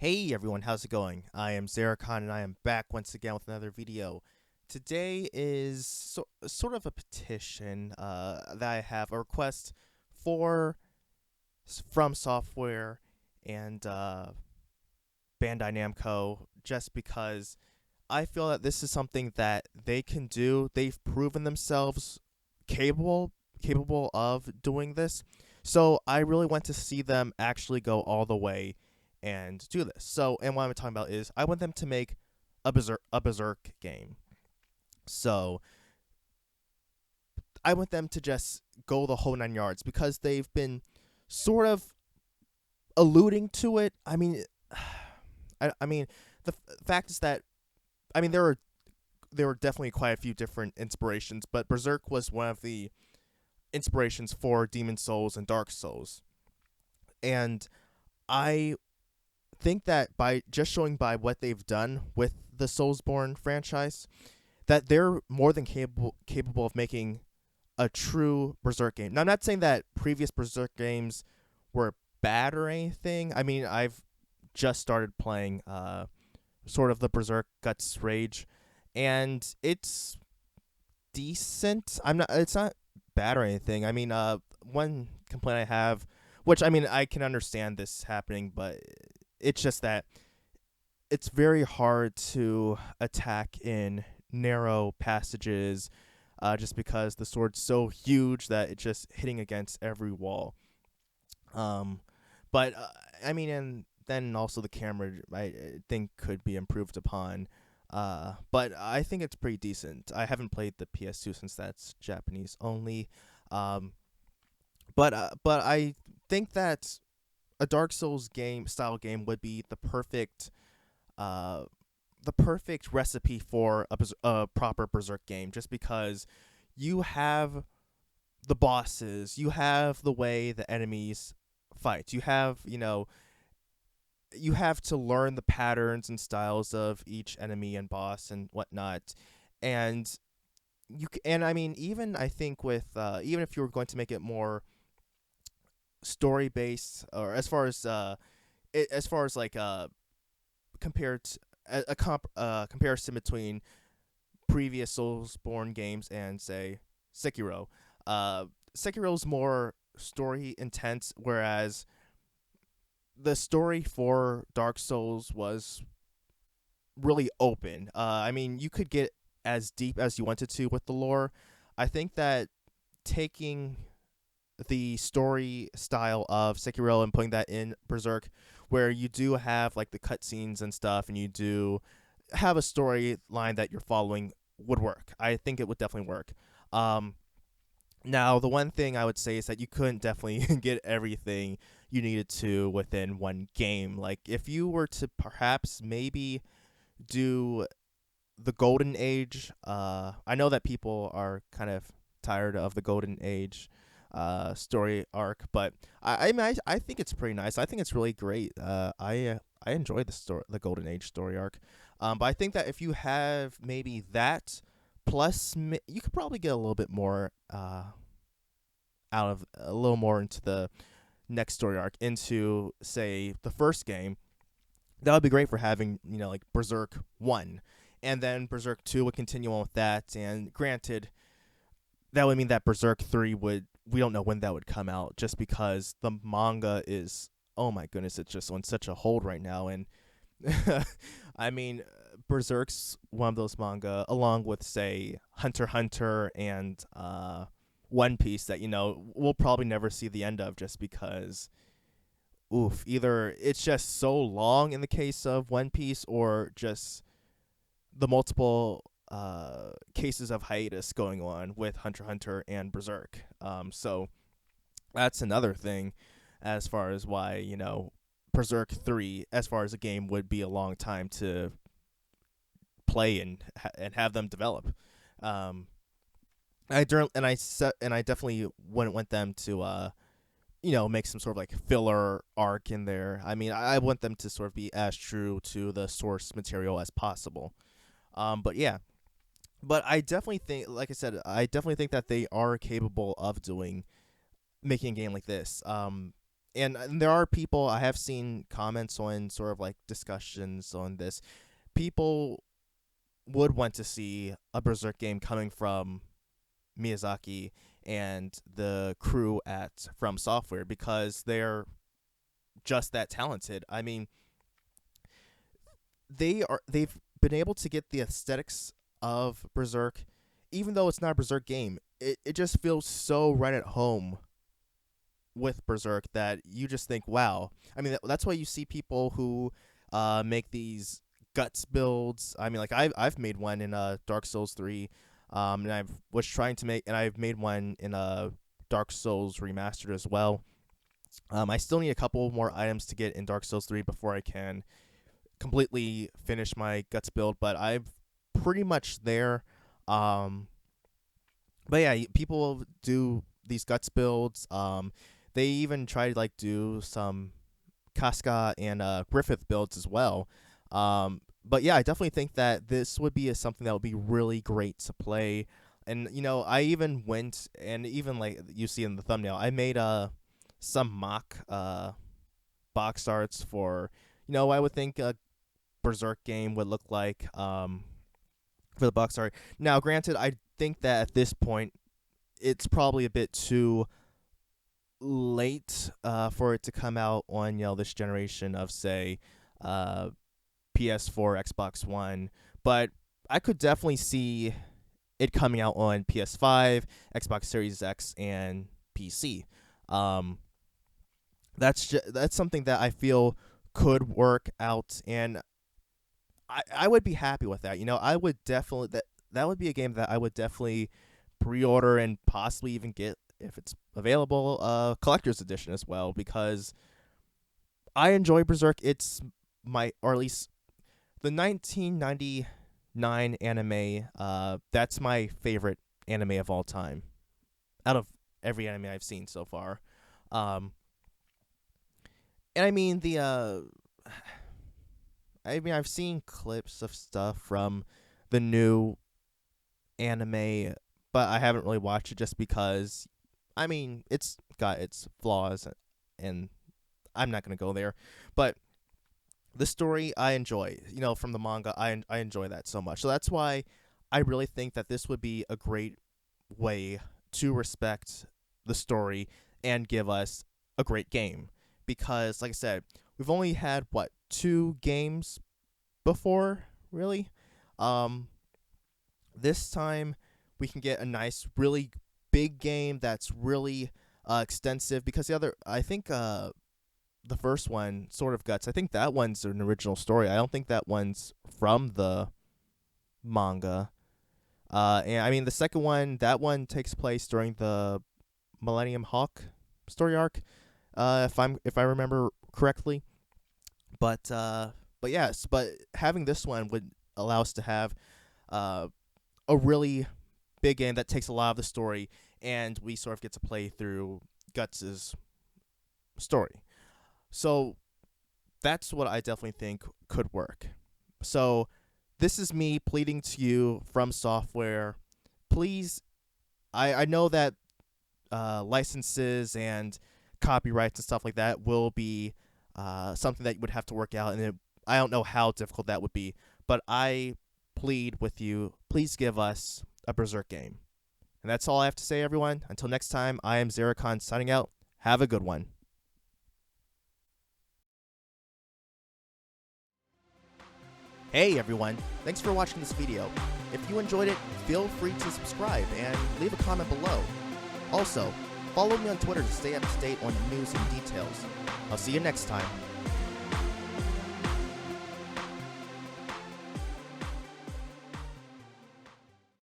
Hey everyone, how's it going? I am Xeracon and I am back once again with another video. Today is sort of a petition that I have, a request for from software and Bandai Namco, just because I feel that this is something that they can do. They've proven themselves capable of doing this. So I really want to see them actually go all the way and do this. So, and what I'm talking about is I want them to make a Berserk game. So I want them to just go the whole 9 yards because they've been sort of alluding to it. I mean, the fact is that there were definitely quite a few different inspirations, but Berserk was one of the inspirations for Demon Souls and Dark Souls. And I think that by just showing by what they've done with the Soulsborne franchise, that they're more than capable of making a true Berserk game. Now, I'm not saying that previous Berserk games were bad or anything. I mean, I've just started playing sort of the Berserk Guts Rage, and it's decent. I'm not. It's not bad or anything. I mean, one complaint I have, which I mean, I can understand this happening, but it's just that it's very hard to attack in narrow passages, just because the sword's so huge that it's just hitting against every wall. Um, but I mean, and then also the camera, I think could be improved upon. But I think it's pretty decent. I haven't played the PS2 since that's Japanese only. Um, but I think that a Dark Souls game would be uh the perfect recipe for a proper Berserk game, just because you have the bosses, you have the way the enemies fight, you have to learn the patterns and styles of each enemy and boss and whatnot, and and I mean, even I think with even if you were going to make it more story based, or as far as like compared to, comparison between previous Soulsborne games and say Sekiro. Sekiro's more story intense, whereas the story for Dark Souls was really open. I mean, you could get as deep as you wanted to with the lore. I think that taking the story style of Sekiro and putting that in Berserk, where you do have like the cutscenes and stuff, and you do have a storyline that you're following, would work. I think it would definitely work. Um, Now, the one thing I would say is that you couldn't definitely get everything you needed to within one game. Like, if you were to perhaps maybe do the Golden Age, I know that people are kind of tired of the Golden Age story arc, but I think it's pretty nice. I think it's really great. I enjoy the Golden Age story arc. But I think that if you have maybe that plus, you could probably get a little bit more out of a little more into the next story arc, into say the first game. That would be great for having, like Berserk 1, and then Berserk 2 would continue on with that. And granted, that would mean that Berserk 3 would, we don't know when that would come out, just because the manga is, oh my goodness, it's just on such a hold right now. And I mean, Berserk's one of those manga, along with say Hunter x Hunter and One Piece, that we'll probably never see the end of, just because, oof, either it's just so long in the case of One Piece, or just the multiple cases of hiatus going on with Hunter x Hunter and Berserk. So that's another thing, as far as why Berserk 3, as far as a game, would be a long time to play and have them develop. Um, I definitely wouldn't want them to make some sort of like filler arc in there. I mean, I want them to sort of be as true to the source material as possible. But yeah, but I definitely think, like I said, I definitely think that they are capable of making a game like this. and there are people, I have seen comments on sort of like discussions on this. People would want to see a Berserk game coming from Miyazaki and the crew at From Software, because they're just that talented. I mean, they've been able to get the aesthetics of Berserk, even though it's not a Berserk game. It just feels so right at home with Berserk that you just think, wow. I mean, that's why you see people who make these guts builds. I mean, like I've made one in Dark Souls 3, and I've made one in Dark Souls Remastered as well. I still need a couple more items to get in Dark Souls 3 before I can completely finish my guts build, but I'm pretty much there. But yeah, people do these guts builds. They even try to like do some Casca and Griffith builds as well. But yeah, I definitely think that this would be something that would be really great to play. And I even went, and even like you see in the thumbnail, I made some mock box arts for I would think a Berserk game would look like for the box art. Now, granted, I think that at this point it's probably a bit too late for it to come out on this generation of, say, PS4, Xbox One, but I could definitely see it coming out on PS5, Xbox Series X, and PC. That's something that I feel could work out, and I would be happy with that. I would definitely that would be a game that I would definitely pre-order and possibly even get, if it's available, collector's edition as well, because I enjoy Berserk. It's or at least the 1999 anime. That's my favorite anime of all time, out of every anime I've seen so far. And I mean I've seen clips of stuff from the new anime, but I haven't really watched it just because, I mean, it's got its flaws, and I'm not going to go there. But the story I enjoy, from the manga, I enjoy that so much. So that's why I really think that this would be a great way to respect the story and give us a great game. Because, like I said, we've only had, 2 games before, really? This time we can get a nice, really big game that's really extensive, because I think the first one, Sword of Guts, I think that one's an original story. I don't think that one's from the manga. And I mean, the second one, that one takes place during the Millennium Hawk story arc, if I remember correctly. But yes, but having this one would allow us to have a really big game that takes a lot of the story, and we sort of get to play through Guts' story. So that's what I definitely think could work. So this is me pleading to you, From Software. Please, I know that licenses and copyrights and stuff like that will be something that you would have to work out, and I don't know how difficult that would be, but I plead with you, please give us a Berserk game. And that's all I have to say, everyone. Until next time, I am Xeracon signing out. Have a good one. Hey everyone, thanks for watching this video. If you enjoyed it, feel free to subscribe and leave a comment below. Also, follow me on Twitter to stay up to date on news and details. I'll see you next time.